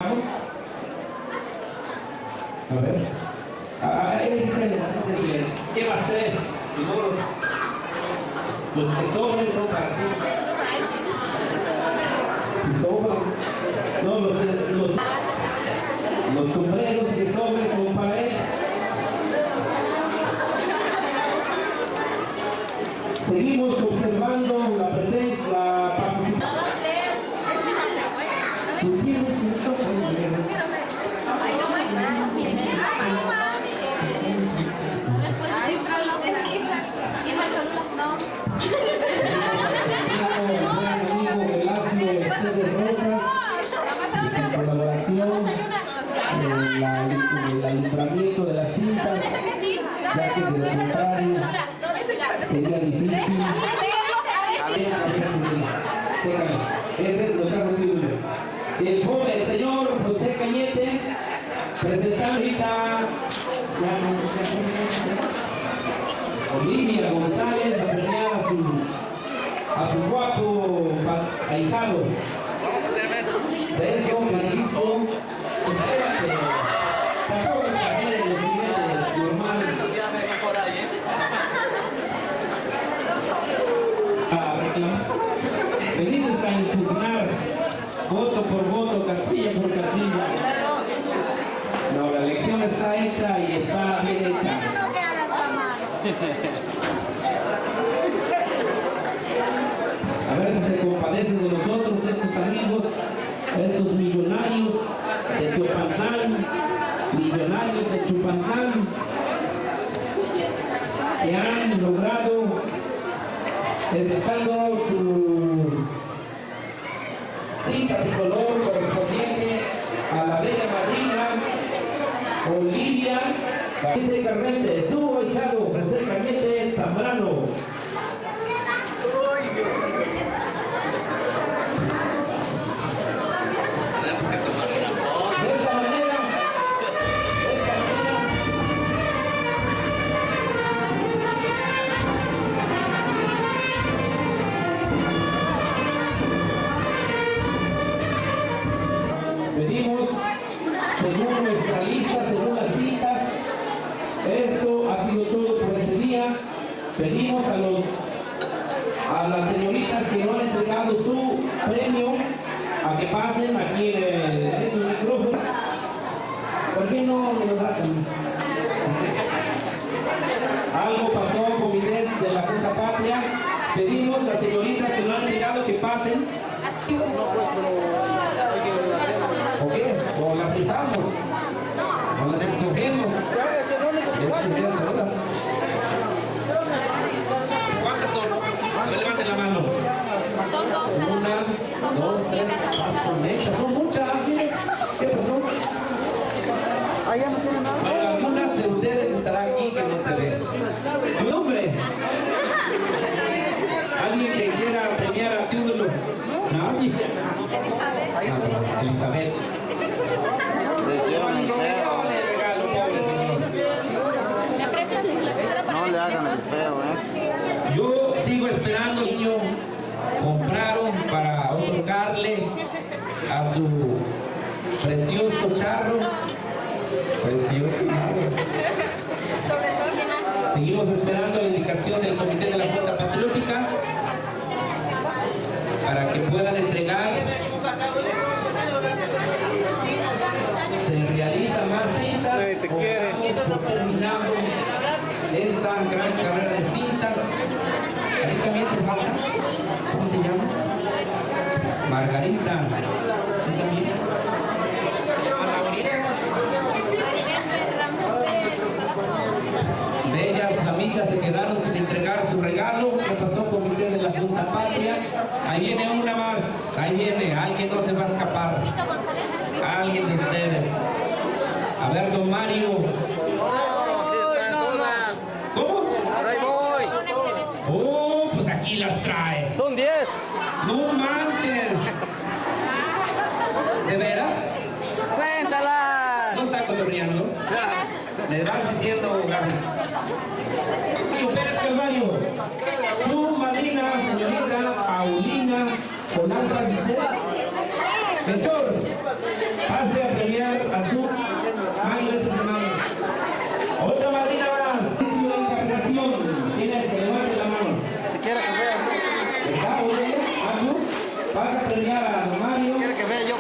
A ver. Llevas tres. Los que sobren son para ti. Si sobran. No, los sombreros que sobren son para él. Seguimos observando la presencia, la participación. El alumbramiento de las cintas, ya que de lo contrario sería difícil. Ese es lo que ha ocurrido. El joven señor José Cañete, presentando ahorita Olivia González a premiar a su guapo ahijado. De eso me dijo, te acabo de sacar el billete de su hermano. A reclamar. Venimos a impugnar voto por voto, casilla por casilla. No, la elección está hecha y está bien hecha. A ver si se compadecen de nosotros, estos amigos, estos millonarios de Teopantán, millonarios de Chupantán, que han logrado, estando su cinta tricolor correspondiente a la bella madrina Olivia Carrete, su ahijado José Cañete Zambrano. Pedimos, según nuestra lista, según las citas, esto ha sido todo por ese día. Pedimos a las señoritas que no han entregado su premio a que pasen aquí en el micrófono. ¿Por qué no nos hacen? Algo pasó con comités de la Junta Patria. Pedimos a las señoritas que no han entregado que pasen. ¿O qué? ¿O las quitamos? ¿O las escogemos? ¿Cuántas son? Levanten la mano. Son 12. Una, dos, tres, son hechas, son muchas. ¿Qué pasó? Bueno, algunas de ustedes estarán aquí que no se ven. ¿Tu nombre? ¿Alguien que quiera premiar a ti uno? ¿Nadie? Elizabeth. Le hicieron el feo. No le hagan el feo, Yo sigo esperando, niño. Compraron para otorgarle a su precioso charro. Precioso charro. Seguimos esperando la indicación del Comité de la Junta Patriótica para que puedan entregar. Se realizan más cintas. Por terminado esta gran carrera de cintas. Ahí también te falta. ¿Cómo te llamas? Margarita. ¿Tú también? Bellas amigas se quedaron sin entregar su regalo. ¿Qué pasó con usted de la Junta Patria? Ahí viene una más. Ahí viene. Alguien no se va a escapar. Alguien de ustedes. A ver, don Mario. ¿Cómo? Ahí voy. Oh, pues aquí las trae. Son 10. No manches. ¿De veras? Cuéntala. No está cotorreando. Le vas diciendo, Gaby. Mario Pérez Calvario. Su madrina, señorita Paulina Polanco. Melchor. pase a premiar a su Mario de semana. Otra madrina más. Inicio de encarnación. Tienes que levante la mano. Si quiere que vea. ¿Está? ¿Oye? Pasa a premiar a Mario. Quiere que vea yo.